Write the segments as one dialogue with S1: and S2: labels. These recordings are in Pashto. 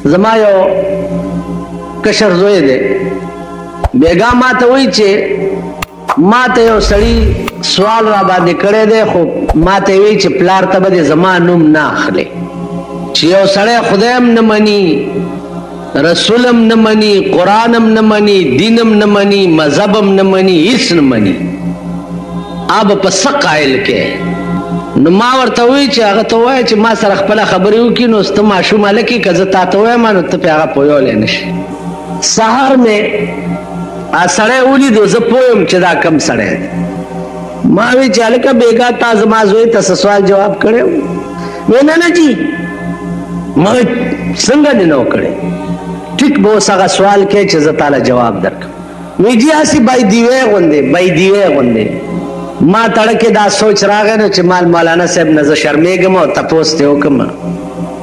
S1: زما یو کشر زوی دی بیګا ما ته وایي چې ما ته یو سړي سوال را باندې کړی دی خو ما ته وایي چې پلار ته به دې زما نوم نه اخلې چې یو سړی خدای هم نه مني رسول هم نه مني قرآن هم نه مني دین هم نه مني مذهب هم نه مني هیڅ نه مني اب په څه قایل کې نو ما ورته وایي چې هغه ته ووایه چې ما سره خپله خبرې وکړي نو ته ماشوم هلکې که زه تا ته ووایم نو ته پې هغه پوهولی نه شي سهار مې سړی ولیدو زه پوه یم چې دا کم سړی دی ما وی چې هلکه بېګا تا زما زوی ته څه سوال جواب کړی وی نه نه جي ما څنګه دې نه و کړی ټیک به اوس هغه سوال کوې چې زه تاله جواب درکړم وی جي هسې بایدیوی غوندې بایدیوی غوندې ما تړه کې دا سوچ راغی نو چې مال مولانا صاحب نه زه شرمېږم او تپوس ترې وکړم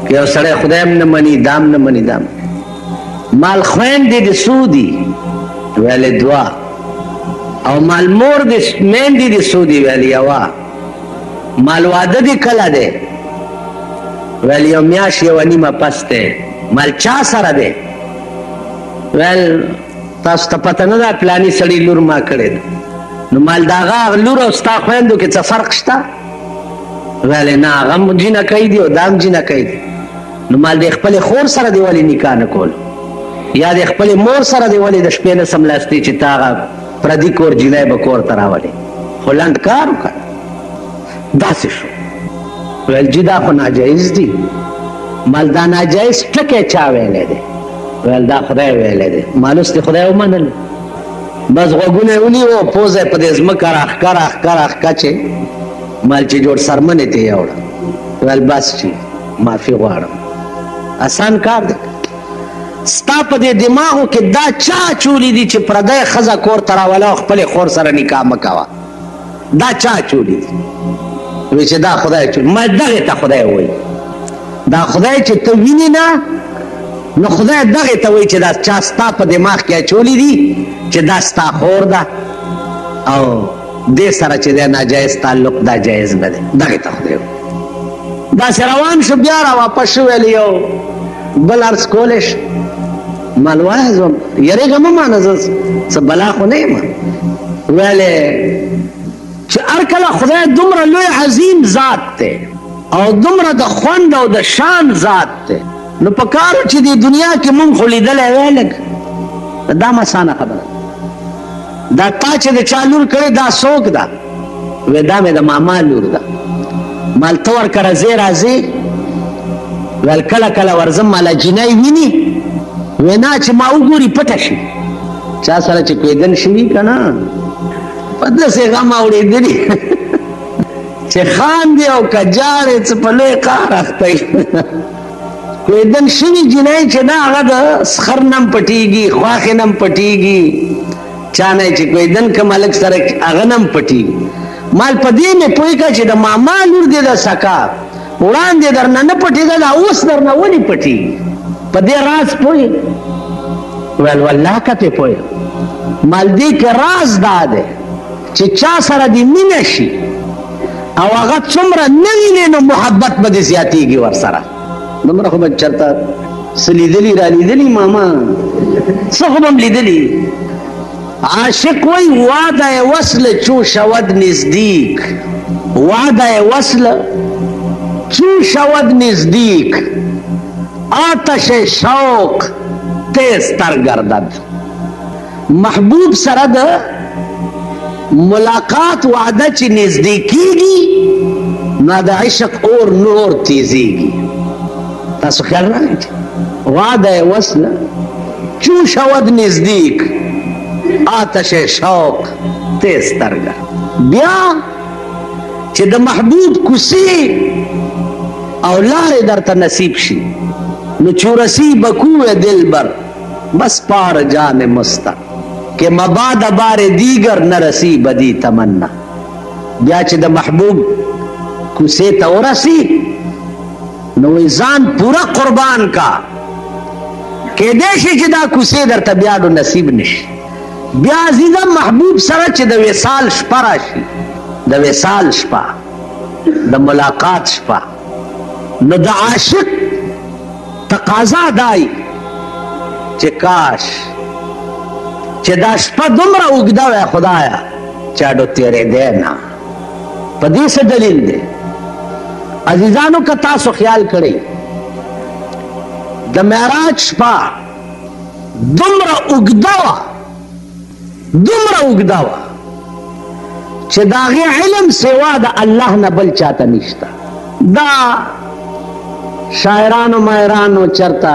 S1: که یو سړی خدای هم نه مني دام نه مني دام مال خویندې دې څو دي ویلې دوه او مال مور دې میندې دې څو دي ویلې یوه مال واده دې کله دی ویل یو میاشت یوه نیمه پس دی مال چا سره دی ویل تاسو ته پته نه ده پلاني سړي لور ما کړې ده نو مال د هغه لور او ستا خویندو کې څه فرق شته ویلې نه هغه هم جینکۍ دي او دا هم جینکۍ دي نو مال د خپلې خور سره دې ولې نکاح نه کول یا د خپلې مور سره دې ولې د شپې نه سملاستې چې تا هغه پردي کور جینۍ به کور ته راولې خو لنډ کار وکړه داسې شو ویل جي دا خو ناجایز دي مال دا ناجایز ټکی چا ویلی دی ویل دا خدای ویلی دی مال اوس دې خدای ومنل بس غوږونه یې ونیو پوزه یې په دې ځمکه راښکه چې مال چې جوړ سرمنې ته یې وړه ویل بس چې معافي غواړم اسان کار دی ستا په دې دماغو کې دا چا چولی دي چې پردی ښځه کور ته راوله او خپلې خور سره نکاح مه کوه دا چا چولی دي وی چې دا خدای چولی ما دغې ته خدای وایي دا خدای چې ته وینې نه نو خدای دغې ته وایي چې دا چا ستا په دماغ کې اچولی دي چې دا ستا خور ده او دې سره چې دی ناجایز تعلق دا جایز نه دی دغې ته خدای وایي داسې روان شو بیا را واپس شو ویل یو بل عرض کولی شو مال وایه زه یریږه مه مانه زه څه بلا خو نه یم ویلې چې هر کله خدای دومره لوی عظیم ذات دی او دومره د خوند او د شان ذات دی نو په کارو چې د دنیا کې مونږ خو لیدلی وی لږ دا مسانه خبره دا تا چې د چا لور کړې دا څوک ده وی دا مې د ماما لور ده مال ته ورکه راځې راځې ویل کله کله ورځم ماله جینۍ ویني وی نه چې ما وګوري پټه شي چا سره چې کویدن شوي که نه په داسې غم اورېدلي چې خاندې او که جاړې څه په لوی قهر اخته کویدن شوي جینۍ چې نه هغه د سخر نه هم پټېږي خواښې نه هم پټېږي چا نه چې کویدن که ملک سره هغه نه هم پټېږي مال په دې مې پوه کړه چې د ماما لور دې د سکا وړاندې درنه نه پټېدل اوس درنه ولې پټېږي په دې راز پوهې ویل والله که پې پوهې مال دې کې راز دا دی چې چا سره دې مینه شي او هغه څومره نه وینې نو محبت به دې زیاتېږي ورسره دومره خو به چېرته څه لیدلي را لیدلي ماما څه خو به م لیدلي عاشق وی وعده وصل چو شود نزدیک وعده وصل چو شود نزدیک آتش شوق تیز تر گردد محبوب سره د ملاقات وعده چې نزدیکیږي نو د عشق اور نور تیزیږي تاسو خیال راغی وعده وصل چو شود نزدیک آتش شوق تیز تر گردد بیا چې د محبوب کوسې او لارې درته نصیب شي نو چورسی بکوه دلبر بس پار جان مستا کہ مباد بار دیگر نرسی بدی تمنا بیا چې د محبوب کوسې ته ورسی نو ځان پورا قربان کا کېدای شي چې دا کوسې درته بیا نو نصیب نشي بیا عزیزه محبوب سره چې د وصال شپه راشي د وصال شپه د ملاقات شپه نو د عاشق تقاضا دای چې کاش چې دا شپه دومره اوږده وای خدایا چاډو تېرېدی نه. په دې څه دلیل دی عزیزانو؟ که تاسو خیال کړئ د معراج شپه دومره اوږده وه چې د هغې علم سوا د الله نه بل چاته نشته. دا شاعرانو ماهرانو چرته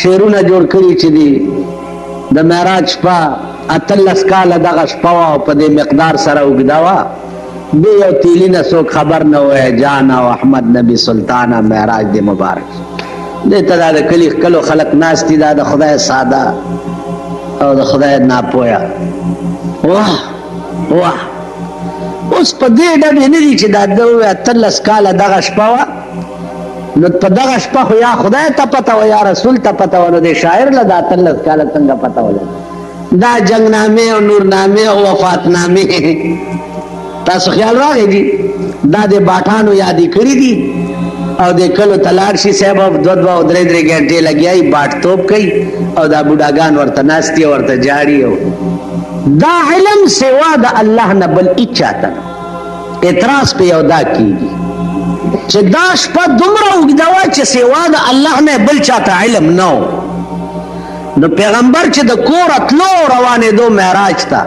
S1: شعرونه جوړ کړي چې دي د معراج شپه 18 کاله دغه شپه وه او په دې مقدار سره اوږده وه. بې یو تیلي نه څوک خبر نه وی جانا او احمد نبي سلطانه معراج دې مبارک. دې ته دا د کلي ښکلو خلک ناست دي، دا د خدای ساده او د خدای ناپویه. واه واه اوس په دې ډبې نه دي چې دا د 18 کاله دغه شپه وه، نو په دغه شپه خو یا خدای ته پته وه یا رسول ته پته وه، نو د شاعر له د 18 کاله څنګه پته ولګي؟ دا جنګنامې او نورنامې او وفاتنامې تاسو خیال راغی دي دا د باټانو یادې کړي دي او د کلو ته لاړ شي صاحب 2 او 3 ګنټې لګیایي باټ توپ کوي او دا بوډاګان ورته ناستي ورته جاړي. دا علم سوا د الله نه بل هیچا ته اعتراض په یو دا کېږي چې دا شپه دومره اوږده وه چې سوا د الله نه بل چاته علم نه و. نو پیغمبر چې د کوره تلو روانېدو معراج ته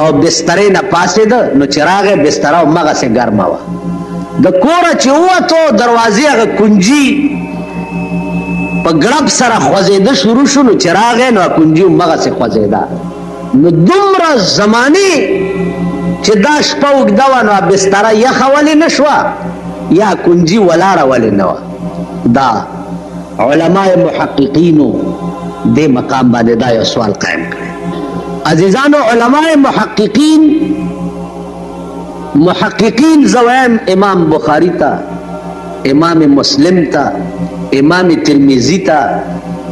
S1: او بسترې نه پاسېده نو چې راغی بستره همغسې ګرمه وه. د کوره چې ووتو دروازې هغه کنجي په ګړب سره خوځېده شروع شو، نو چې راغی نو کنجي همغسې خوځېده. نو دومره زمانې چې دا شپه اوږده وه نو بستره یخه ولې نه شوه یا کنجي ولاړه ولې نه وه؟ دا علماء محققینو دې مقام باندې دا یو سوال قایم کړی. عزیزانو علماء محققین زویم امام بخاری تا، امام مسلم تا، امام ترمذی تا،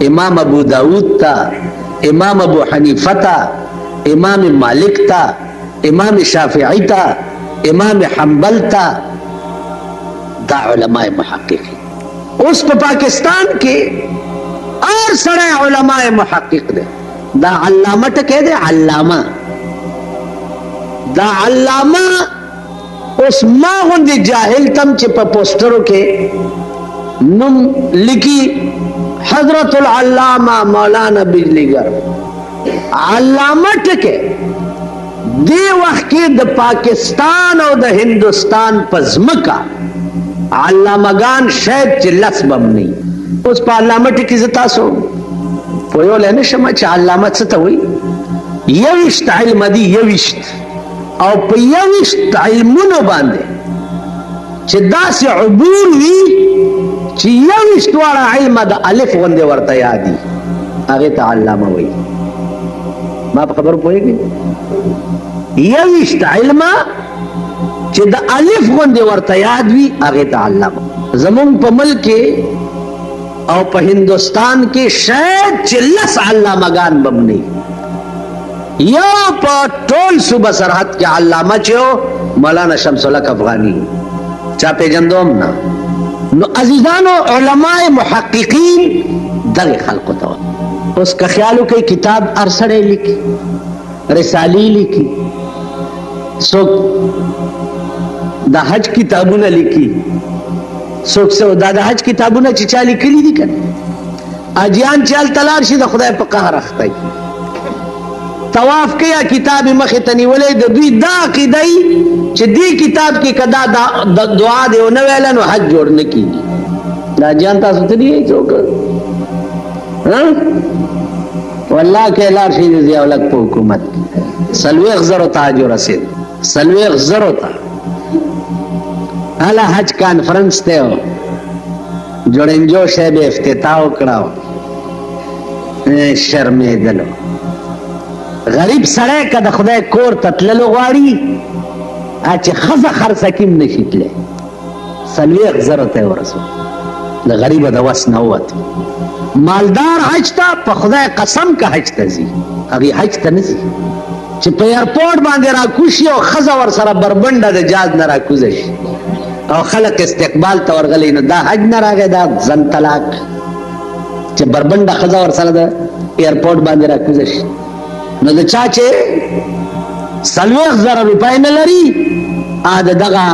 S1: امام ابو داود تا، امام ابو حنیفه تا، امام مالک تا، امام شافعی تا، امام حنبل تا، دا علماء محققین. اوس په پاکستان کې هر سړی علماء محقق دی. دا علامه ټکی دی، علامه. دا علامه اوس ما غوندې جاهل تم چې په پوسټرو کې نوم لیکي حضرت العلامه مولانا بجلیگر. علامه ټکی دې وخت کې د پاکستان او د هندوستان په ځمکه علامهګان شاید چې لس بم نه وي. اوس په علامه ټکي زه تاسو پوهولی نه شم چې علامه څه ته وایي. 21 علم دي، 21 او په 21 علمونو باندې چې داسې عبور وي چې 21 واړه علم د الف غوندې ورته یادي، هغې ته علامه وایي. ما په خبرو پوهېږئ؟ 21 علمه چې د الف غوندې ورته یاد وي هغې ته علامه. زمونږ په ملک کې او په هندوستان کې شاید چې 10 علامهګان به م نه وي. یو په ټول صوبه سرحد کې علامه چې و مولانا شمس الحق افغاني، چا پېژندوم نه. نو عزیزانو علماء محققین دغې خلقو ته وایي. اوس که خیال وکړئ کتاب هر سړی لیکي، رسالې لیکي، څوک د حج کتابونه لیکي، څوک دا د حج کتابونه چې چا لیکلي دي که حاجیان چې هلته لاړ شي د خدای په قهر اخته وي. طواف کوي کتاب یې مخې ته نیولی، د دوی دا عقیده وي چې دې کتاب کې که دا دعا دې ونه ویله نو حج جوړ نه کېږي. دا حاجیان تاسو ته دي څوک؟ والله که لاړ شي د ضیاءالحق په حکومت کې 40,000 ته حج ورسېد، 40,000 ته. هله حج کانفرنس ته جوړنجو صاحب افتتاح وکړه، شرمېدلو. غریب سړی که د خدای کور ته تللو غواړي چې ښځه خرڅه کي هم نشي تللی. 40,000 ته یې ورسول، د غریبه د وس نه ووت. مالدار حج ته په خدای قسم که حج ته ځي، هغې حج ته نه ځي چې په ایرپورټ باندې راکوز شي او ښځه ورسره بربنډه د جاز نه راکوزه شي. او خلق استقبال ته ورغلی نو دا حج نه راغی دا ځن طلاق چې بربنډه ښځه ورسره د ایرپورټ باندې راکوزه شي نو د چا چې 40,000 روپۍ نه لري د دغه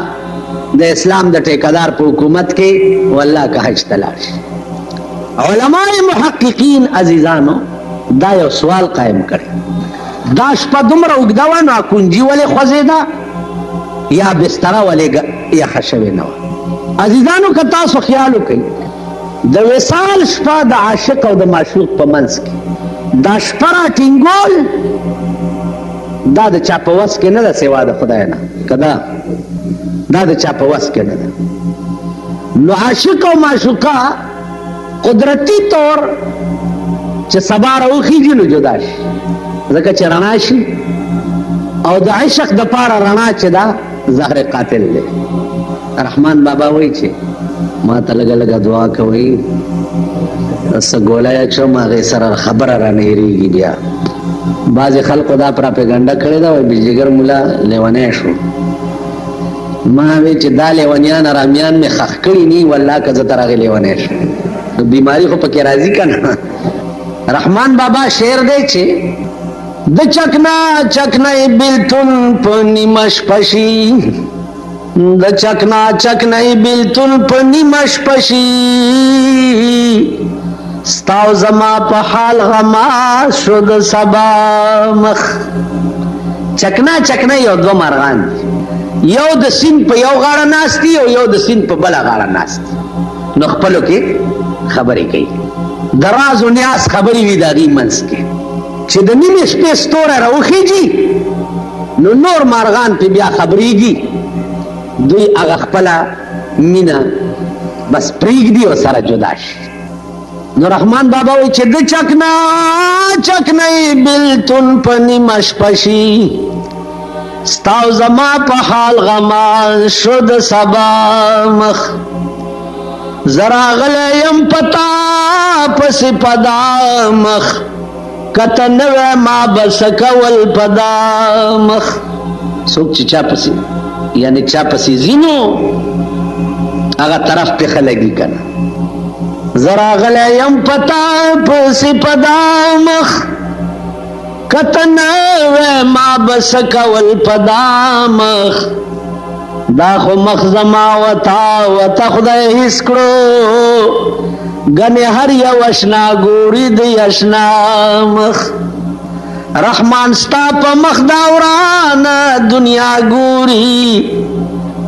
S1: د اسلام د ټیکدار په حکومت کې والله که حج ته لاړ شي. علماء محققین عزیزانو دا یو سوال قائم کړی دا شپه دومره اوږده وه نو کونجي ولې خوځېده یا بستره ولې یخه شوې نه وه. عزیزانو که تاسو خیال وکئ د وصال شپه د عاشق او د معشوق په منځ کې دا شپه راټینګول دا د چا په وس کې نه ده سوا د خدای نه که دا د چا په وس کې نه ده. نو عاشق او معشوقه قدرتی طور چې سبا راوخیږي نو جدا شي ځکه چې رڼا شي او د عشق د پاره رڼا چې دا زهر قاتل دی. رحمان بابا وایي چې ما ته لږه لږه دعا کوئ څه ګولی اچوم هغې سره خبره رانه هېرېږي. بیا بعضې خلقو دا پراپیګنډه کړې ده وایي بجګر مولا لیونی شو. ما وی چې دا لیونیان ارامیان مې خښ کړي نی والله که زه تر هغې لیونی شم نو بیماري خو پکې راځي که نه. رحمان بابا شعر دی چې د چکنا چکنی بیلتون په نیمه شپه شي د چکنا چکنی بیلتون په نیمه شپه شي ستاو زما په حال غما شو د سبا مخ. چکنا چکنی یو دوه مرغان یو د سیند په یو غاړه ناست دي او یو د سیند په بله غاړه ناست دي نو خپلو کې خبرې کوي د راز و نیاز خبرې وي د هغې منځ کې چې د نیمې شپې ستوری راوخیږي نو نور مارغان پې بیا خبرېږي دوی هغه خپله مینه بس پرېږدي او سره جدا شي. نو رحمان بابا وایي چې د چکنا چکنی بیلتون په نیمه شپه شي ستاو زما په حال غما شو د سبا مخ زراغلی یم پتا پس پدا مخ کته نوی ما بس کول پدا مخ. څوک چې چا پسې یعنی چا پسې ځینو هغه طرف پې ښه لګي که نه. زراغلی یم پتا پس پدا مخ کته نوی ما بس کول پدا مخ دا خو مخ زما وتا خدای هیڅ کړو ګنې هر یو اشنا ګوري د اشنا مخ. رحمان ستا په مخ دا ورانه دنیا ګوري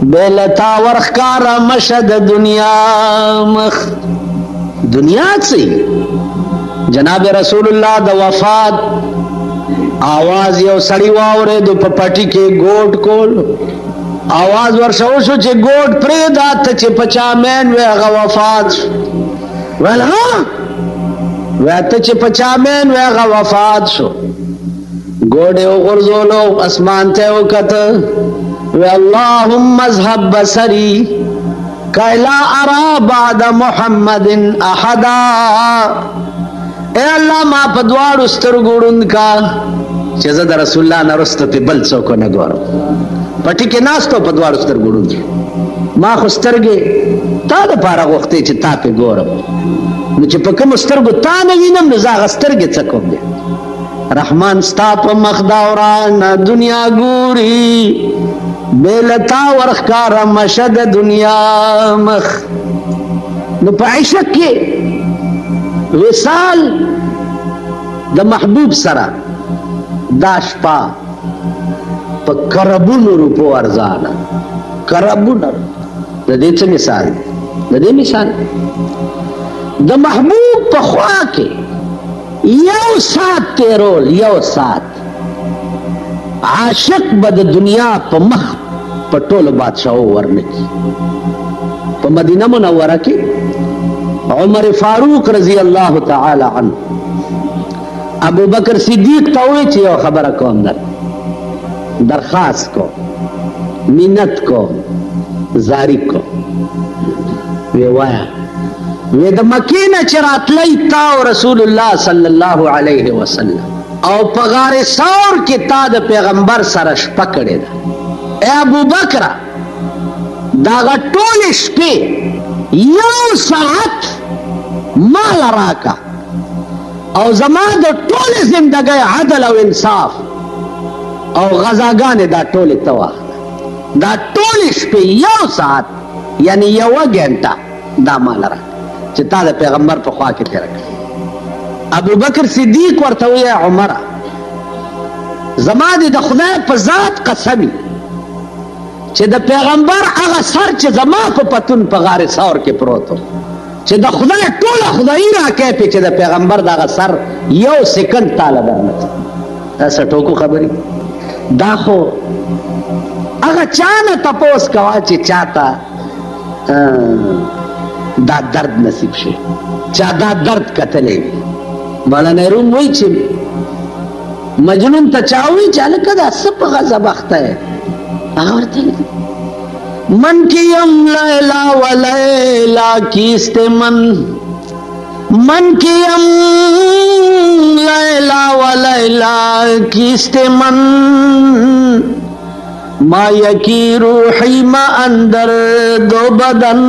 S1: بې له تا ورښکاره مشه د دنیا مخ. دنیا څه جناب رسول الله د وفات آواز یو سړی واورېدو په پټي کې ګوټ کول آواز ورشه وشو چې ګوټ پرېږده ته چې په چا مین وی هغه وفات شو. ویل ها وی ته چې په چا مین وی هغه وفات شو. ګوډ یې وغورځولو اسمان ته یې وکته وی اللهم اذهب بصري کی لا ارى بعد محمد احدا. اے الله ما په دواړو سترګو ړوند کا چې زه د رسول الله نه وروسته پې بل څوک ونه ګورم. پټي کې ناستو په دواړو سترګو ړوند شو. ما خو سترګې تا دپاره غوښتې چې تا پې ګورم نو چې په کومو سترګو تا نه وینم نو زه هغه سترګې څه کوم دی. رحمان ستا په مخ دا ورانه دنیا ګوري بې له تا ورښکاره مشه د دنیا مخ. نو په عشق کې وصال د محبوب سره دا شپه په کربونو روپو ارزانه کربونه د دې څه مثال د دې مثال د محبوب په خوا کې یو ساعت تیرول یو ساعت عاشق به د دنیا په مخ په ټولو بادشاهو ورنکي. په مدینه منوره کې عمر فاروق رضی الله تعالی عنه ابو بکر صدیق ته وایي چې یو خبره کوم درخواست کو منت کو زاری کو. وی وایا وی د مکې نه چې راتلی تا او رسول الله صلی الله علیه وسلم او په غار ثور کې تا د پیغمبر سره شپه کړې ده. ای ابو بکر दागा टोल शपे यौ साथ माल राका और जमा दो टोल जिंदगी आदल और इंसाफ और गजागान दा टोल तवा दा टोल शपे यौ साथ यानी यौ घंटा दा माल राका चिता दा पैगंबर पे ख्वा के तेरा अबू बकर सिद्दीक वर्ता हुआ उमर जमा द खुदा पे जात कसमी चे द पैगंबर आगा सर चे जमा पे पतुन पे गारे सौर के प्रोतो चे द खुदा टोला खुदाई रा के पे चे द पैगंबर दागा सर यो सेकंड ताला दरनत ऐसा टोको खबरी दाखो आगा चाना तपोस कवा चे चाहता दा दर्द नसीब शे चा दा दर्द कतले बाला नेरूम वही चे मजनून तचावी चाले कदा सब गजा बख्ता है आवर्ती मन की लैला व लैला कीस्ते मन की लैला व लैला कीस्ते मन माया की रूही मा अंदर दो बदन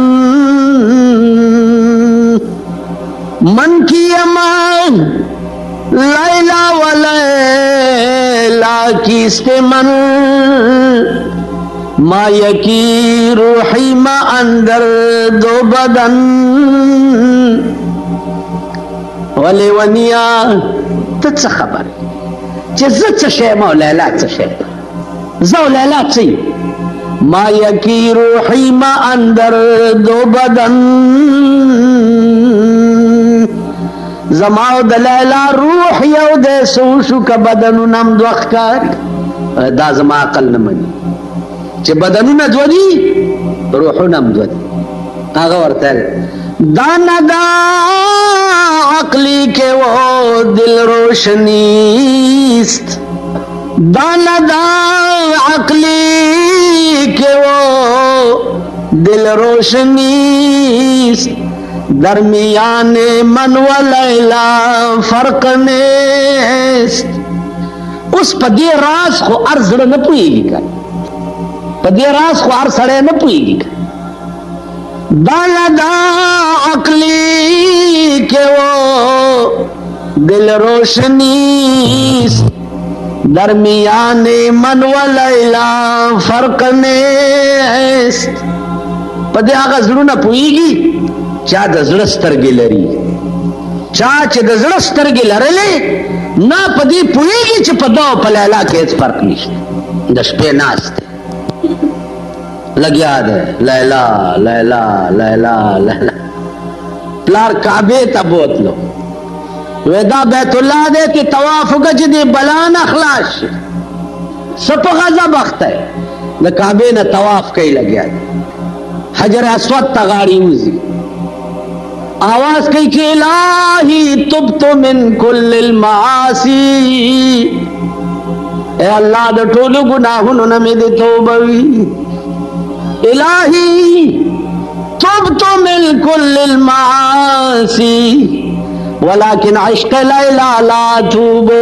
S1: मन की लैला व लैला कीस्ते मन माया की रूही मा अंदर दो बदन वले वनिया तच खबर जज्जत शे मा लैला शे जो लैला ची माया की रूही मा अंदर दो बदन जमाओ दलैला रूह यौ दे सूशु का बदनु नम द्वखकार दा जमा अकल न मनी चे बदनु न द्वदी रूह नम द्वदी आगा वर्ता है दाना दा अकली के वो दिल रोशनीस्त दाना दा अकली के वो दिल रोशनीस्त दरमियाने मन व लैला फर्क नेस्त उस पदे राज को अर्ज न पुएगी का पदे राज को अर्ज सड़े न पुएगी का दाला दा अकली के वो दिल रोशनी दरमियाने मन व लैला फर्क नेस्त पदे आगा जरूर न पुएगी चा द ज़ड़स्तर लरी चा च द ज़ड़स्तर लरले ना पदी पुएगी च पदो पलैला के फर्क नहीं दशपे नास्ते लग याद है लैला लैला लैला लैला प्लार काबे तबोत लो वेदा बैतुल्लाह दे कि तवाफ गज दे बलान अखलाश सब गजा बख्त है न काबे न तवाफ कई लग याद हजर अस्वद तगाड़ी उजी आवाज कही कि इलाही तुब तो मिन कुल्लिल मासी ए अल्लाह द टोलू गुनाहुन न में दे तौबवी इलाही तुब तो मिन कुल्लिल मासी वलाकिन इश्क लैला ला तूबो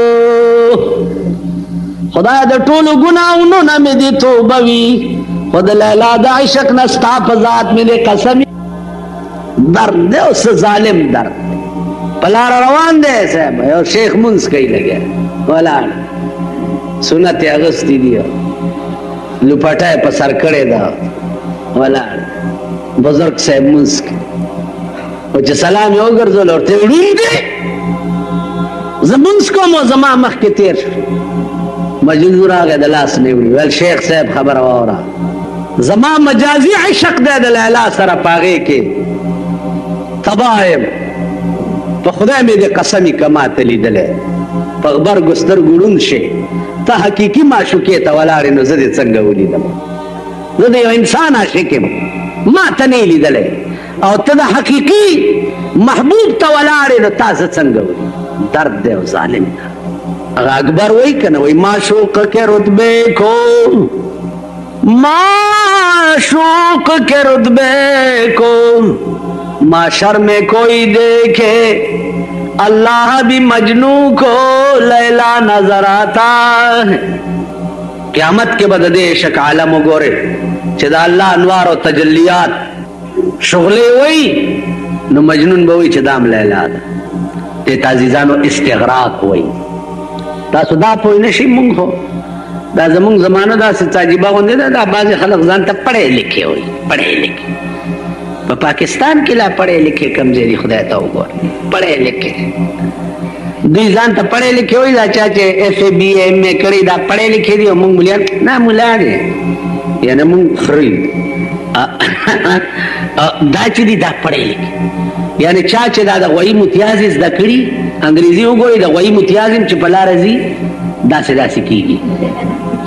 S1: खुदा द टोलू गुनाहुन न में दे तौबवी खुद लैला द इश्क नस्ता फजात में दे कसम दर्द दे उस जालिम दर्द पलार रवान दे साहब और शेख मुंस कही लगे बोला सुनत अगस्ती दियो लुपटाए पसर करे दा बोला बुजुर्ग साहब मुंस वो सलाम यो गर्जल और ते उड़ी दे जमुंस को मो जमा मख के तेर मजनूर आ गए दलास ने उड़ी वेल शेख साहब खबर और जमा मजाजी इश्क दे दलाला सर पागे के तबायम तो खुदा में दे कसमी कमा तली दले पगबर गुस्तर गुड़ुन शे ता हकीकी माशुके तवलारे न जदे संग उली दम जदे इंसान आशिके मा तने ली दले और तदा हकीकी महबूब तवलारे न ताज संग उली दर्द दे जालिम अकबर वही कन वही माशूक के रुतबे को माशूक के रुतबे को माशर में कोई देखे अल्लाह भी मजनू को लैला नजर आता है। क़यामत के बददे शक आलम गोरे چې دا الله انوار او تجلیات شغلې وای نو مجنون به وای چې دام لیلا ده دې عزیزانو استغراق وای تاسو دا پوه نشئ مونږ خو دا زمونږ زمانه داسې عجیبه غوندې ده دا بعضې خلک ځان ته پړی لیکې وایي پړی لیکې په پاکستان کې لا پړی لیکې کم ځای دي خدای ته وګوره پړی لیکې دوی ځان ته پړی لیکې وایي دا چا چې ایف اے بی ایم اے کړي دا پړی لیکې دي او مونږ ملیان نه ملا دی یعنې مونږ خري دا چې دي دا پړی لیکې یعنې چا چې دا د غوایي متیاز یې زده کړي انګریزي وګورئ د غوایي متیاز یم چې په لاره ځي داسې داسې کېږي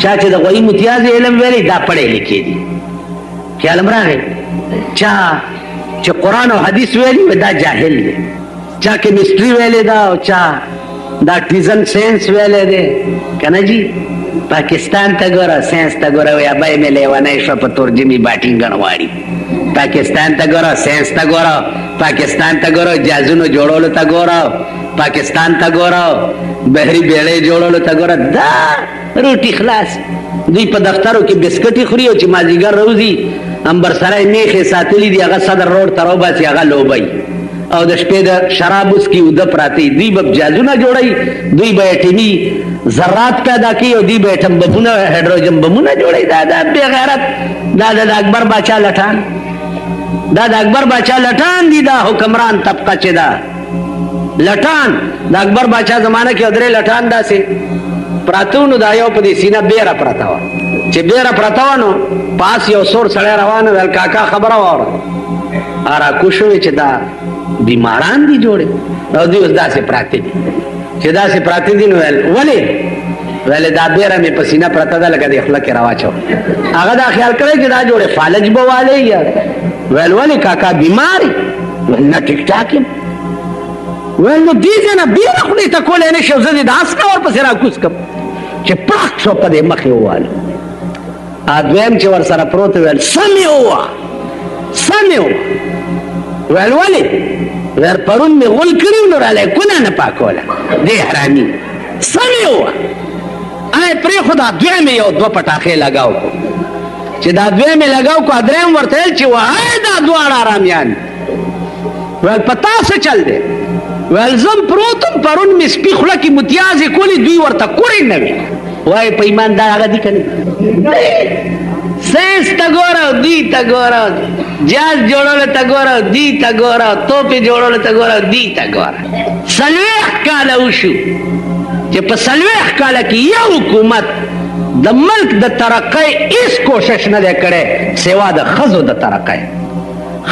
S1: چا چې د غوایي متیاز علم ویلی دا پړی لیکې دي خیال م راغی چا چې قرآن او حدیث ویلی دا جاهل دی چا کیمسټري ویلی دا او چا دا ټیزن ساینس ویلی دی که نه جي پاکستان ته ګوره ساینس ته ګوره وایي ابی مې لیونی شوه په تورجمې باټینګن غواړي پاکستان ته ګوره ساینس ته ګوره پاکستان ته ګوره جهازونو جوړولو ته ګوره پاکستان ته ګوره بحري بیړۍ جوړولو ته ګوره دا روټي خلاص دوی په دفترو کې بسکټي خوري او چې مازدیګر روزي امبرسرای میخې ساتلي دي هغه صدر روډ ته راوباسي هغه لوبئ او د شپې د شراب وسکي اوده پراته دوی به جهازونه جوړوي دوی به اټمي ذرات پیدا کوي او دوی به اټم بمونه هایډروجن بمونه جوړوي دا بې غیرت دا د اکبر باچا لټان دا د اکبر باچا لټان دي دا حکمران طبقه چې دا لټان د اکبر باچا زمانه کې درې لټان داسې پراته نو دا یو په دې سینه بیره پراته وه چې بیره پراته وه نو پاس یو سور سړی روان ویل کاکا خبره واوره راکوش وې چې دا بیماران دي جوړې او دوی اوس داسې پراته دي چې داسې پراته دي نو ویل ولې ویل دا بیره مې په سینه پراته ده لکه د خوله کې راواچو هغه دا خیال کړی چې دا جوړې فالج به والی یا ویل ولې کاکا بیماري ویل نه ټیک ټاک یم ویل نو دې ځای نه بیره خولې ته کولی نه شي او زه دې د اسنه ورپسې راکوز کړم چې پاک شو په دې مخې ووالو دویم چې ورسره پروت ویل سم یې ووه سم یې ووه ویل ولې ویل پرون مې غول کړي نو رالی کونه نه پاکوله دې حرامي سم یې ووه پرېښو دا دویم یې یو دوه پټاخې لګاو کړو چې دا دویم یې لګاو کړو دریم ورته ویل چې وای دا دواړه حرامیان ویل په تا څه چل دی ویل زم پروتم پرون مې سپي خوله کې متیازې کولې دوی ورته کوړې نه وي وایي په ایماندار هغه دي که نه ساینس ته ګوره دوی ته ګوره جهاز جوړولو ته ګوره دوی ته ګوره توپې جوړولو ته ګوره دوی ته ګوره 40 کاله وشو چې په 40 کاله کې یو حکومت د ملک د ترقۍ هېڅ کوشش نه دی کړی سوا د ښځو د ترقۍ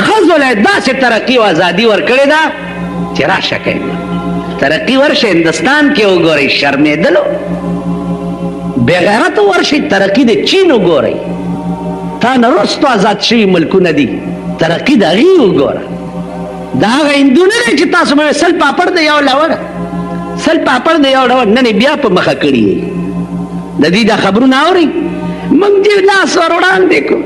S1: ښځو له داسې ترقي او ازادي ورکړې ده چې راشه کوي ترقي ورشه هندوستان کې وګورئ شرمېدلو بېغیرته ورشئ ترقي د چین وګورئ تا نه وروستو ازاد شوي ملکونه دي ترقي د هغې وګوره د هغه هندو نه دی چې تاسو به سل پاپړ د یو ډول سل پاپړ د یو ډول نن بیا په مخه کړي د دې دا خبرونه اورئ موږ دې لاس ور وړاندې کړو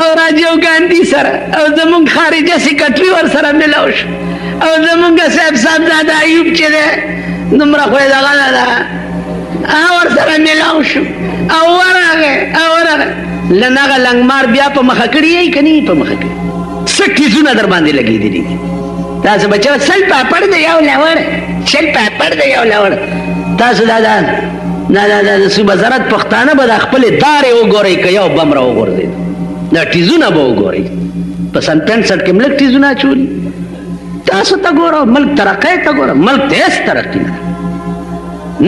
S1: او راجیو ګاندي سره او زموږ خارجه سیکرټري ورسره ملاو شو او زمونږ صاحبزاده ایوب چې دی دومره خو یې دغه نه ده هغه ورسره میلاو شو او ورغی لن هغه لنګمار بیا په مخه کړي یې که نه یې په مخه کړي څه ټیزونه در باندې لګېدلي دي تاسو بچو سل پاپړ د یو لوړ شل پاپړ د یو لوړ تاسو دا د صوبه زرت پښتانه به د خپلې دارې وګورئ که یو بم را وغورځېد دا ټیزونه به وګورئ په سن 65 کې ملک ټیزونه اچولي تاسو ته ګوره ملک ترقۍ ته ګوره ملک ته هېڅ ترقي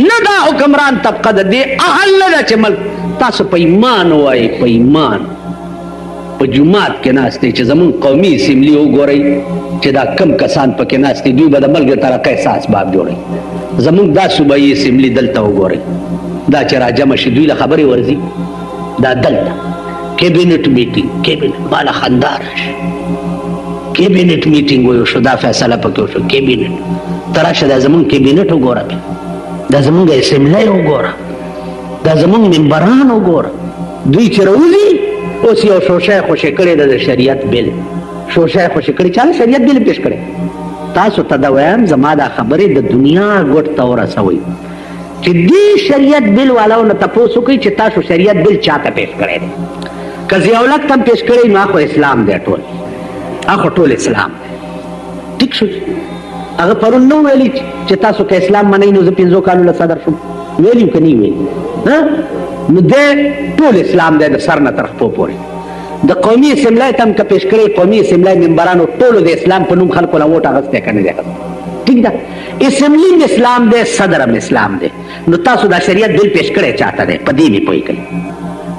S1: نه دا حکمران طبقه د دې اهل نه ده چې ملک تاسو په ایمان ووایئ په ایمان په جومات کې ناست دی چې زمونږ قومي اسمبلي وګورئ چې دا کم کسان پکې ناست دي دوی به د ملک د ترقۍ څه اسباب جوړوي زمونږ دا صوبایي اسمبلي دلته وګورئ دا چې راجمع شي دوی له خبرې ورځي دا دلته کیبینټ میټینګ کیبینټ ماله خندا راشي کیبینټ میټینګ وشو دا فیصله پکې وشو کیبینټ ته راشه دا زمونږ کیبینټ وګوره دا زمونږ اسمبلی وګوره دا زمونږ ممبران وګوره دوی چې راوځي اوس یو شوشی خوشې کړې ده د شریعت بل شوشی خوشې کړې چا شریعت بل پیش کړی تاسو ته دا وایم زما دا خبرې د دنیا ګوټ ته ورسوئ چې دې شریعت بل والاو نه تپوس وکړئ چې تاسو شریعت بل چاته پیش کړی دی که ضیاءالحق ته هم پیش کړی نو هغه اسلام دی ټول هغه ټول اسلام دی ټیک شو هغه پرون نو ویلي چې تاسو که اسلام منئ نو زه 5 کالو له صدر شم ویلي که نه ویلي نو دی ټول اسلام دی د سر نه تر خپو پورې د قومي اسمبلی ته هم که پیش کړی قومي اسمبلی ممبرانو ټولو د اسلام په نوم خلکو له ووټ اخیستی که نه دی اخیستی ټیک ده اسمبلی هم اسلام دی صدر هم اسلام دی نو تاسو دا شریعت بل پیش کړی چاته دی په دې مې پوه کړئ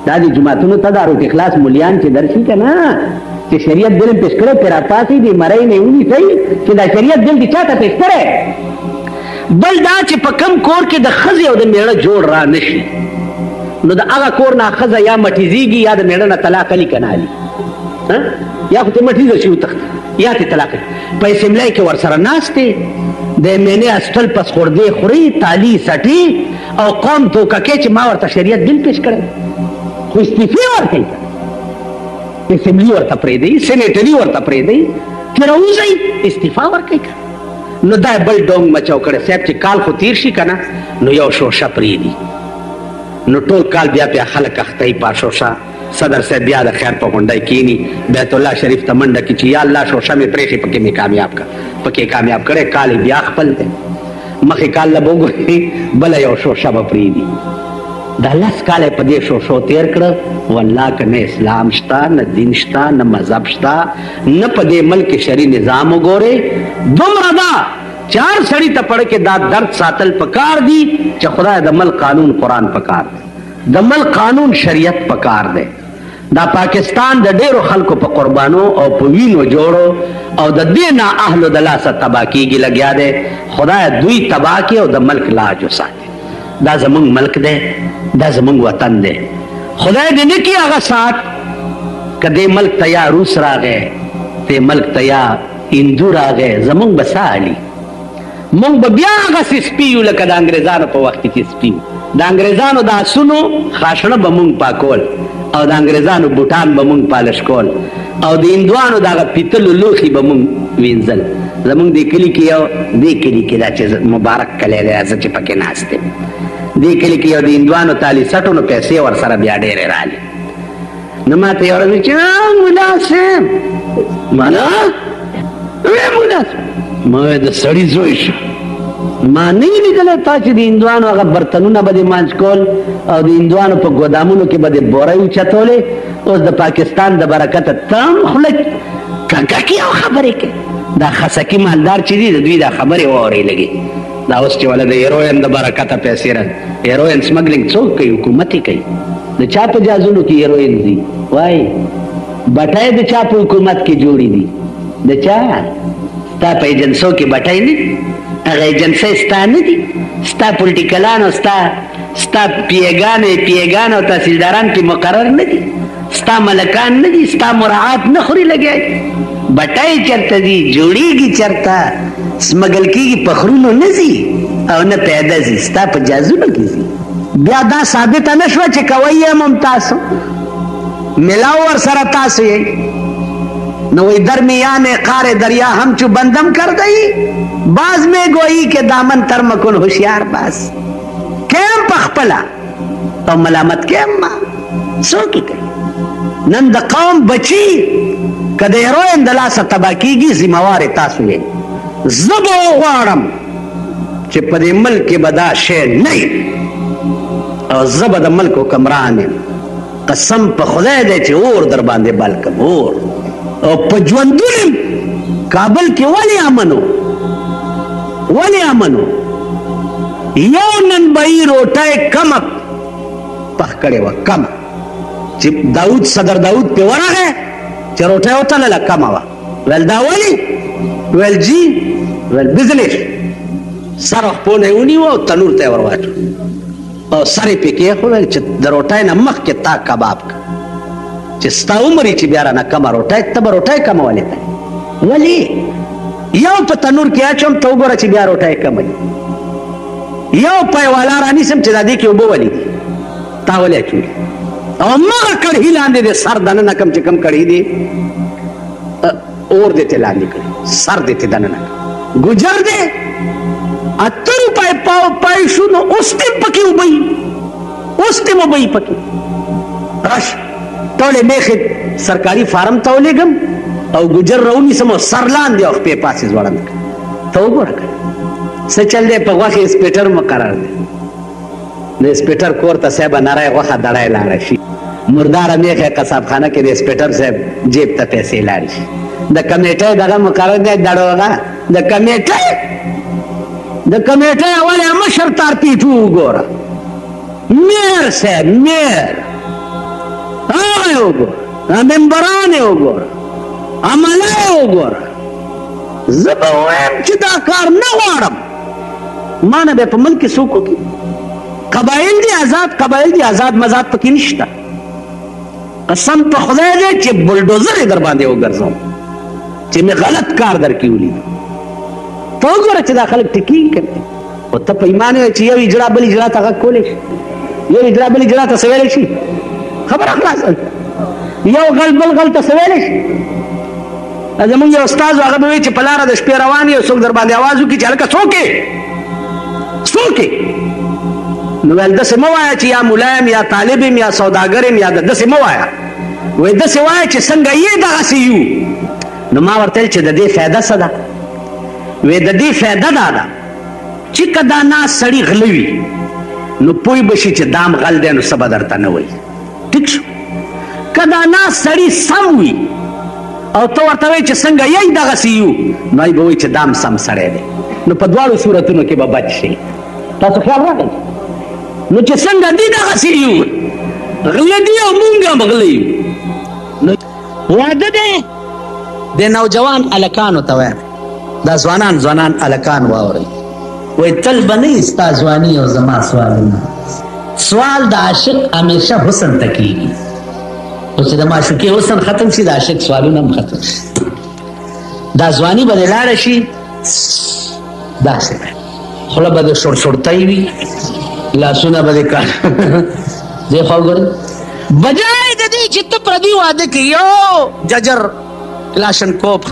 S1: دا د جوماتونو ته دا روټ اخلاص مولیان چې درشي که نه چې شریعت بل هم پیش کړی پرې راپاسئ د مرۍ نه یې ونیسئ چې دا شریعت بل دې چاته پیش کړی بل دا چې په کم کور کې د ښځې او د میړه جوړ را نه شي نو د هغه کور نه ښځه یا مټیزېږي یا د میړه نه طلاق علي که نه علي یا خو ته مټیزه شي وتښته یا ته طلاق په اسمبلی کې ورسره ناست دی د مینې اسټل پس خوردې خوري تالي سټي او قوم توککې چې ما ورته شریعت بل پیش کړی خو استعفې ورکوي اسمبلی ورته پرېږدئ سینیټري ورته پرېږدئ چې راوځئ استعفا ورکوي نو دا بل ډونګ مچو کړی صاحب چې کال خو تیر شي که نه نو یو شوشه پرېږدي نو ټول کال بیا بیا خلک اخته په شوشه صدر صاحب بیا د خیر په غونډه کینی بیت الله شریف ته منډه کړي چې یا الله شوشه مې پرېښې پکې مې کامیاب کړه پکې کامیاب کړی کال بیا خپل دی مخکې کال له به وګورې بله یو شوشه به پرېږدي دا 10 کاله په دې شوشو تیر کړه والله که نه اسلام شته نه دین شته نه مذهب شته نه په دې ملک شرعي نظام وګورې دومره ده چې هر سړي ته پړه کې دا درد ساتل پکار دي چې خدای د ملک قانون قرآن پکار دی د ملک قانون شریعت پکار دی دا پاکستان د ډیرو خلکو په قربانو او په وینو جوړو او د دې نه اهلو د لاسه تباه کېږي لګیا دی خدای دوی تباه کړي او د ملک لاج وساتي دا زمونږ ملک دی دا زمونږ وطن دی خدای دې نه کړي هغه سات که دې ملک ته یا روس راغی دې ملک ته یا هندو راغی زمونږ به څه حالي مونږ به بیا هغسې سپي یو لکه د انګریزانو په وخت کې چې سپي د انګریزانو د آسونو خاشڼه به مونږ پاکول او د انګریزانو بوټان به مونږ پالش کول او د هندوانو د هغه پیتلو لوښي به مونږ وینځل زمونږ دې کلي کې یو دې کلي کې دا چې مبارک کلی دی زه چې پکې ناست یم دې کلي کې یو د هندوانو تالي سټو نو پیسې ورسره بیا ډېرې رالې نو ما ته یو ورځ وایي چې ملا صاحب ملا ملا ما وایي د سړي زوی شو ما نه وي لیدلی تا چې د هندوانو هغه برتنونه به دې مانځ کول او د هندوانو په ګودامونو کې به دې بورۍ اوچتولې اوس د پاکستان د برکته ته هم خوله کنککي او خبرې کوې دا خسکي مالدار چې دي د دوی دا خبرې واورې لګي دا اوس چې ولا د هیروین د برکته پیسې هیروین سمګلینګ څوک کوي حکومت یې کوي د چا په جازونو کې هیروین دي وایي بټۍ د چا په حکومت کې جوړې دي د چا ستا په ایجنسو کې بټۍ نه دي هغه ایجنسۍ ستا نه دي ستا پولیټیکلان او ستا پیګان او تحصیلداران پې مقرر نه دي ستا ملکان نه دي ستا مراعات نه خوري لګیا بټۍ چرته دي جوړېږي چرته سمګل کېږي په خرونو نه ځي او نه پیدا ځي ستا په جازونو کې ځي بیا دا ثابته نه شوه چې کوئ یې هم تاسو ملاو ورسره تاسو یې نو وی درمیان قار دریا ہم چو بندم کر گئی باز میں گوئی کے دامن تر مکن ہوشیار باز کیم پخپلا تو ملامت کیم ماں سو کی کئی نند قوم بچی کدے روین دلاسا تبا کی گی زموار تاسو یہ زبو غارم چی پدے ملک بدا شیر نہیں اور زبد ملک و کمرانے قسم پا خدای دے چی اور در باندے بالکم اور او په ژوندون کابل کې ولې امنو یو نن به یې روټۍ کمه پخ کړې وه کمه چې صدر داود پې ورغی چې روټۍ وتلله کمه وه ویل دا ولې ویل جی ویل بزنس سر خپو نه یې ونیوه او تنور ته یې ور واچو او سر یې پې کېښودل چې د روټۍ نه مخکې تا کباب که چې ستا عمر چې بیا رانه کمه روټۍ ته به روټۍ کمه ولې کوې ولې یو په تنور کې اچوم ته وګوره چې بیا روټۍ کمه یو پی والا رانیسم چې دا دې کې اوبه ولې دي تا ولې اچولې او همغه کړهي لاندې دی سر دننه کم چې کم کړهي دی اور دې ته لاندې کړي سر دې ته دننه ګجر دی 8 روپۍ پای شو نو اوس دې پکې اوبه اوس دې اوبه پکې راشه ټولې میخې سرکاري فارم ته ولېږم او ګجر راونیسم او سر لاندې او خپې پاسې ځوړند کړم. ته وګوره که څه چل دی په غوښې سپېټر مقرر دی. د سپېټر کور ته صاحبه نری غوښه دړی لاړه شي، مرداره میخې قصابخانه کې د سپېټر صاحب جیب ته پیسې لاړې شي. د کمیټۍ دغه مقرر دی دړوغه د کمیټۍ اولې مشر تارپیټو وګوره، میر صاحب میر هغه یې وګوره، ممبران یې وګوره، عمله یې وګوره. زه به ووایم چې دا کار نه غواړم. ما نه به په ملک کې څوک وکړي. قبایل دي آزاد مزاد پکې نشته. قسم په خدای دی چې بلډوزر یې در باندې وګرځوم چې مې غلط کار در کې ولید. ته وګوره چې دا خلک ټکي کوي. خو ته په ایمان یې چې یو اجرا بل اجرا ته غږ کولی شي، یو اجرا بل اجرا ته څه ویلی شي؟ خبره خلاصه. یو غل بل غل ته څه ویلی شي؟ زمونږ یو استاد هغه به وایي چې په لاره د شپې روان یې څوک در باندې آواز وکړي چې هلکه څوک یې نو ویل داسې مه وایه چې یا ملا یم یا طالب یم یا سوداګر یم یا داسې مه وایه، وایي داسې وایه چې څنګه یې دغسې یو. نو ما ورته ویل چې د دې فایده څه ده؟ وی د دې فایده دا ده چې که دا ناست سړي غله وي نو پوی به شي چې دام غل دی نو څه به درته نه وایي. ټیک شو. که دا ناست سړي سم وي او ته ورته وایي چې څنګه یی دغسې یو نو ای به وایي چې دام سم سړی دی. نو په دواړو صورتونو کې به بچ شي. تاسو خیال راغلی؟ نو چې څنګه دی دغسې یو، غله دي او مونږ هم غله یو. نو واده دی د نوجوان هلکانو ته وایم، دا ځوانان هلکان واورئ، وایي تل به نه یي ستا ځواني او زما سوالونه. سوال د عاشق همیشه حسن ته کېږي، خو چې د معشوقې حسن ختم شي د عاشق سوالونه هم ختم شي. دا ځواني به دې لاړه شي داسې به خوله به دې شړشړتی وي، لاسونه به دې کار دې خوا وګورئ. بجای د دې چې ته پردي واده کې یو ججر کلاشنکوف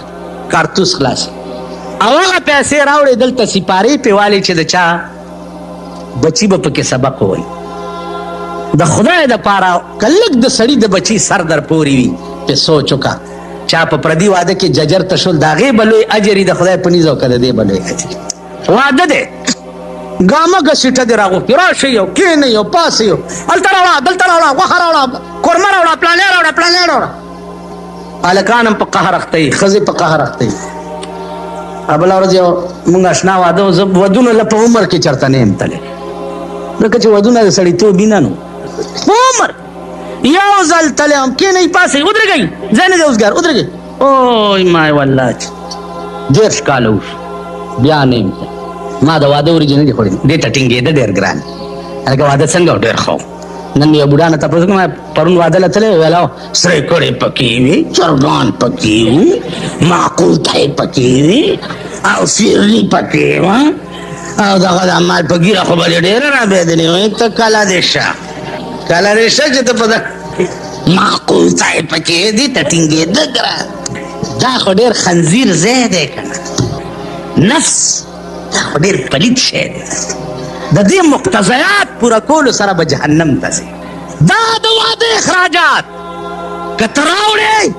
S1: کارتوس خلاص او هغه پیسې راوړې دلته سپارې پې والې چې د چا بچي به پکې سبق ووایي. د خدای دپاره که لږ د سړي د بچي سر در پورې وي پې سوچ وکړه. چا په پردي واده کې ججر ته شول د هغې به لوی اجر وي د خدای په نیز او که د دې به لوی اجر. واده دی ګامه سیټه دې راغوښتي، راشئ او کښېنئ او پاسئ او هلته راوړه دلته راوړه غوښه راوړه قورمه راوړه پلانې راوړه. هلکان هم په قهر اخته یي، ښځې په قهر اخته یي. بله ورځ یو مونږ اشنا واده و، زه ودونه له په عمر کې چېرته نه یم تللی، ځکه چې ودونه د سړیتوب وینه نو په عمر یو ځل تللی یم. کښېنئ پاسئ ودرېږئ ځای نه دی اوسګار ودرېږئ. اوی مای والله 13 کاله وشو بیا نه یم تللی. ما د واده وریجې نه دي خوړې، دې ته ټینګېده ډېر ګران. هلکه واده څنګه ډېر ښه و. نن یو بوډا نه تپوس کوم پرون واده له تللی ویل سرې کړې پکې وي، چرګان پکې وي، معقول تی پکې وي او فیرني پکې وه او دغه د مال په ګیره خو به دې ډېره رابېدلې وایي ته کله دې شه چې ته په معقول تی پکې دې ته ټینګېده ګران. دا خو ډېر خنزیر ځای دی که نه، نفس دا خو ډېر پلید شی دی. د دې مقتضیات پوره کولو سره به جهنم ته ځي. دا د واده اخراجات که ته راوړې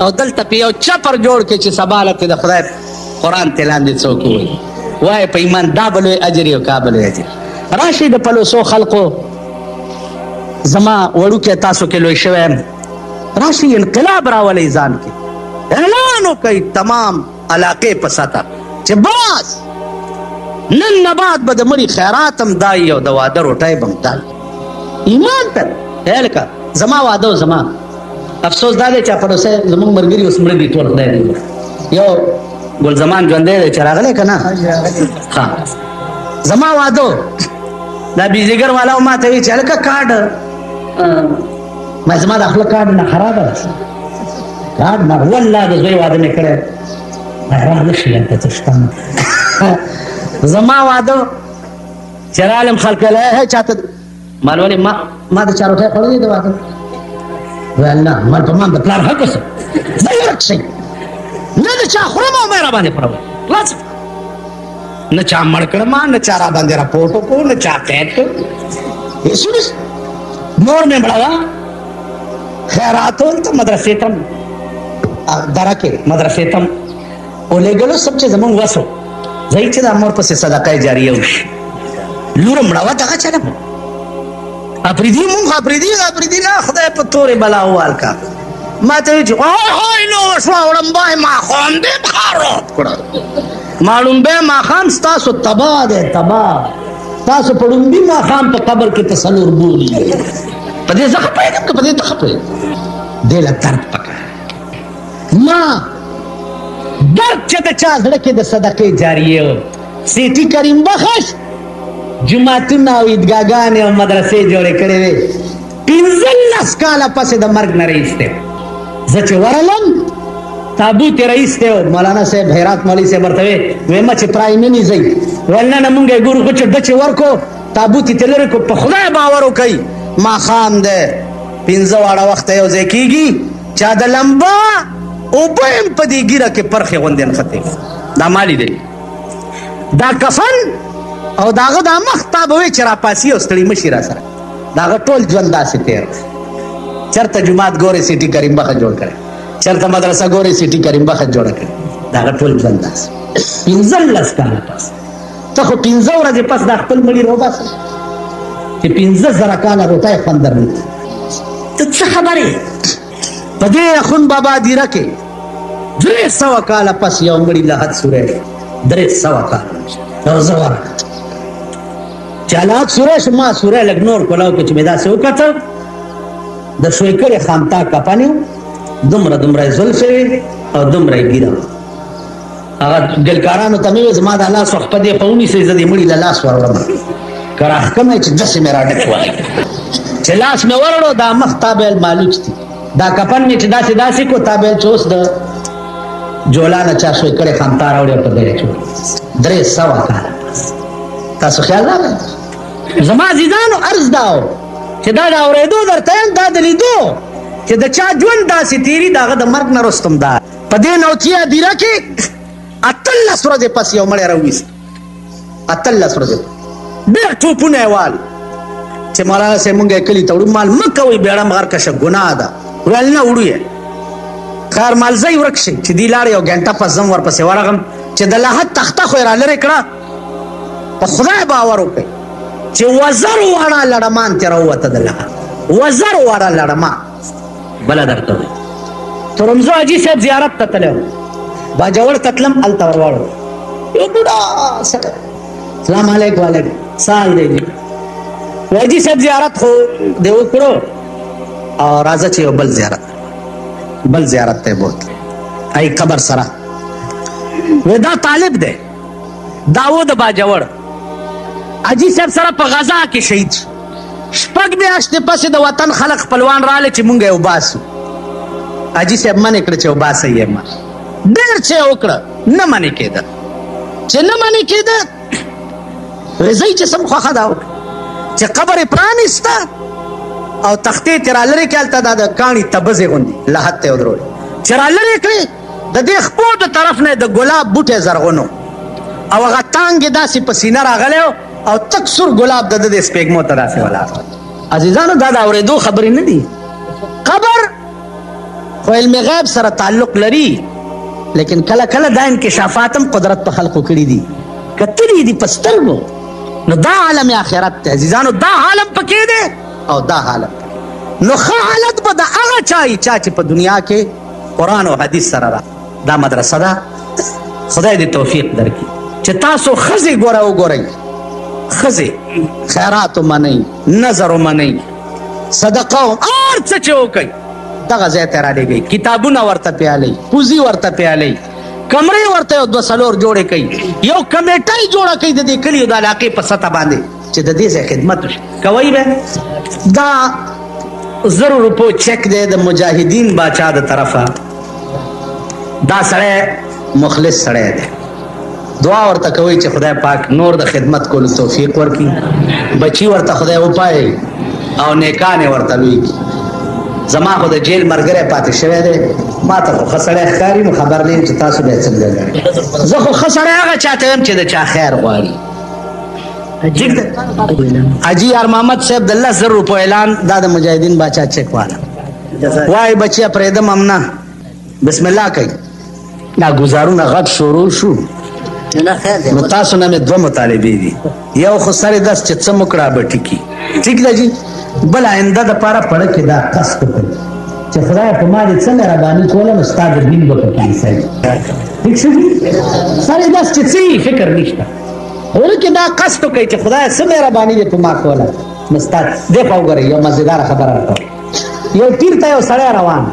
S1: او دلته پې یو چپر جوړ کړې چې سبا له د خدای قرآن ته لاندې څوک ووایي وایي په ایمان دا به لوی اجر او کا به لوی اجر. راشئ د پلوسو خلقو زما وړوکی تاسو کې لوی شوی یم، راشئ انقلاب راولئ ځان کې، اعلان وکئ تمام علاقې په سطح چې بس نن نه بعد به د مړي خیرات هم دای او د واده روټۍ به هم دای. ایمان ته هلکه زما واده و زما افسوس دا دی چې پړوسی زموږ ملګري اوس مړه دي ټول خدای دې یو ګل زمان ژوندی دی چې راغلی که نه ښه زما واده دا بیزیګر والا ما ته وایي چې هلکه کارډ ما زما د خپله کارډ نه خرابه ده کارډ نه والله د زوی واده مې کړی راغله شي هلته څه شته زما واده چې رالم خلک ویل چاته مال ولې ما د چا روټۍ خوړلې د واده ویل نه مال په ما د پلار حق اوسه ځای ورک شئ نه د چا خورم او مې را باندې خورم خلاص نه چا مړ کړم نه چا را باندې راپورټ وکړو نه چا قید کړ مور مې مړه وه
S2: خیراتون ته مدرسې تم درکې مدرسې تم ولېږلو سب چې زمونږ وسو ځای چې د مور پسې صدقه جاریه وشي لور مړه وه دغه چله اپریدي مونږ اپریدي نه خدای په تورې بلا ووال کا ما ته وایي چې هاي نو شوه وړمبی ماښام دې خراب کړه معلومبی ماښام ستاسو تباه دی تباه تاسو په ړومبي ماښام په قبر کې تصلور بولي په دې زه خپهېږم که په دې ته خپهېږم دې له درد پکار ما درد چې د چا زړه کې د صدقې جاریې سیټي کریم بخش جوماتونه او عیدګاګانې او مدرسې جوړې کړې وې 15 کاله پسې د مرګ نه رایستی زه چې ورغلم تابوت یې رایستی و مولانا صاحب هرات مولوي صاحب ورته ویې ویمه چې پرای نه نیځئ ویل نه نه مونږ یې ګورو خو چې ډه چې ورکو تابوت یې ترې لرې کړو په خدای باور وکئ ماښام دی 15 واړه وخته یو ځای کېږي چا د لمبا اوبه هم په دې ګیره کې پرخې غوندې نښتې دا مالي دی دا کفن او د هغه دا مخ تا به وایي چې راپاسي او ستړي مشي را سره د هغه ټول ژوند داسې تېر چېرته جومات ګورې سیټي کریم بخه جوړ کړی چېرته مدرسه ګورې سیټي کریم بخه جوړه کړې د هغه ټول ژوند داسې 15 کاله پس ته خو 15 ورځې پس دا خپل مړي راوباسه چې 15,000 کاله روټۍ خوند درنه ته څه خبرې په دې اخون بابا دیره کې 300 کاله پس یو مړي لحد سوری 300 کاله او زه ورغلم چې لحد سوری شو ما سوری لږ نور کولاو کې چې مې داسې وکتل د شوی کړې خامتا کپنې دومره یې زلفې وې او دومره یې ګیره هغه ګلکارانو ته مې ویل زما دا لاس وخت په دې په ونیسئ زه دې مړي له لاس وروړم که راښکمه چې داسې مې راډک وایي چې لاس مې وروړو دا مخ تا بیل مالوچ دي دا کپن مې چې داسې کو تا بیل چې اوس د جولا نه چا شوی کړې خامتا راوړې په دې چوړې 300 کاله تاسو خیال راغی زما عزیزانو عرض دا و چې دا د اورېدو درته یم دا د لیدو چې د چا ژوند داسې تېري د هغه د مرګ نه رستم دا په دې نوتیه دیره کې 18 ورځې پس یو مړی راوویست 18 ورځې ډېر ټوپونه یې وال چې مولانا صاحب مونږ یې کلي ته وړو مال مه کوئ بیړه مغر کشه ګناه ده ویل نه وړو یې خیر مالزی ورک شي چې دې لاړې یو ګنټه پس زم ورپسې ورغم چې د لحد تخته خو یې رالرې کړه په خدای باور وکړئ چې 1000 واړه لړمان ترې راووته د لحد 1000 واړه لړمان بله درته وایي ترمزو حاجي صاحب زیارت ته تللی و باجوړ ته تلم هلته ور واړو یو بوډا سړی سلام علیکم وعلیکم سال دی جي حاجي صاحب زیارت خو دې وکړو او راځه چې یو بل زیارت ته بوت ای قبر سره وی دا طالب دی داود باجوړ حاجي صاحب سره په غزا کې شهید شپږ میاشتې پسې د وطن خلق خپلوان راغله چې مونږ یې وباسو حاجي صاحب منې کړه چې وباسئ یې ما ډېر څه یې وکړه نه منې کېده چې نه منې کېده ځئ چې سم خوښه دا وکړه چې قبر یې پرانیسته او تختې ترې رالرې کړه هلته دا د کاڼي تبزې غوندې لحد ته یې ودرولې چې رالرې کړې د دې خپو د طرف نه د ګلاب بوټی زرغونو او هغه تانګ یې داسې په سینه راغلی او تک سور ګلاب د د سپېږمو ته داسې ولاړ عزیزانو دا د اورېدو خبرې نه دي قبر خو علم غیب سره تعلق لري لیکن کله کله دا انکشافات هم قدرت په خلقو کړي دي کتلي دي په سترګو نو دا عالم آخرت دی عزیزانو دا عالم پکې دی او دا حالت نو ښه حالت به د هغه چا چې په دنیا کې قرآن او حدیث سره را دا مدرسه ده خدای دې توفیق درکړي چې تاسو ښځې وګورئ ښځې خیرات ومنئ نظر ومنئ صدقه هر څه چې وکئ دغه ځای ته رالېږئ کتابونه ورته پیالئ پوزي ورته پیالئ کمرې ورته یو 2 جوړې کئ یو کمیټۍ جوړه کئ د دې کلي د علاقې په سطح باندې چې د دې ځای خدمت وشي کوئ به دا 100 روپو چک دی د مجاهدین باچا د طرفه دا سړی مخلص سړی دی دعا ورته کوئ چې خدای پاک نور د خدمت کولو توفیق ورکړي بچي ورته خدای وپایي او نیکان یې ورته لوی کړي زما خو د جیل ملګری پاتې شوی دی ما ته خو ښه سړی ښکاري نو خبر نه یم چې تاسو بیا څنګه ګڼئ زه خو ښه سړی هغه چاته یم چې د چا خیر غواړي حاجي یار محمد صاحب د 10,000 روپو اعلان دا د مجاهدین باچا چک والا وای بچیا پرېدم امنا بسم الله کوي دا گزارونه غټ شروع شو نو تاسو نه مې دوه مطالبې دي یو خو سره داس چې څه مکړه به ټیکي ټیک ده جی بل آینده دپاره پړه کې دا قصد وکړي چې خدای په ما دې څه مهرباني کوله نو ستا د دین به پکې عیسایي ټیک شو جي سره داس چې څه فکر نشته وړه کې دا قصد وکړي چې خدای څه مهرباني دې په ما کوله نو ستا دې په وګورئ یو مزېداره خبره راکوم یو پیر ته یو سړی روان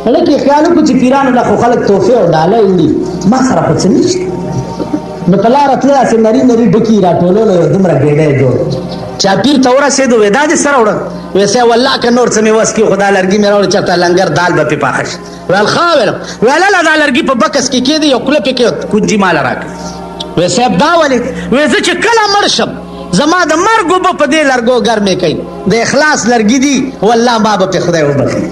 S2: هلکې خیال وکړو چې پیرانو له خو خلک تحفې او ډالۍ وړي ما سره خو څه نشته نو په لاره تله داسې نري نري ډکي راټولولو یو دومره ګېډی جوړ چا پیر ته ورسېدو وې دا دې سره وړه وې صاحب والله که نور څه مې وس کړي خو دا لرګي مې راوړي چېرته لنګر دال به پې پاخه شي ویل ښه ویلم ویل هله دا لرګي په بکس کې کېدی یو خوله پې کې کونجي ماله راکړه وې صاحب دا ولې وې زه چې کله مړ شم زما د مرګ اوبه په دې لرګو ګرمې کوي د اخلاص لرګي دي والله ما به پې خدای وبخي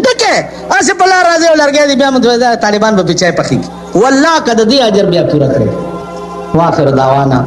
S2: ډکې هسې په لار راځي او لرګی دي بیا مو طالبان به پې چای پخېږي والله که د دې اجر بیا پوره کړی واخر دعوانا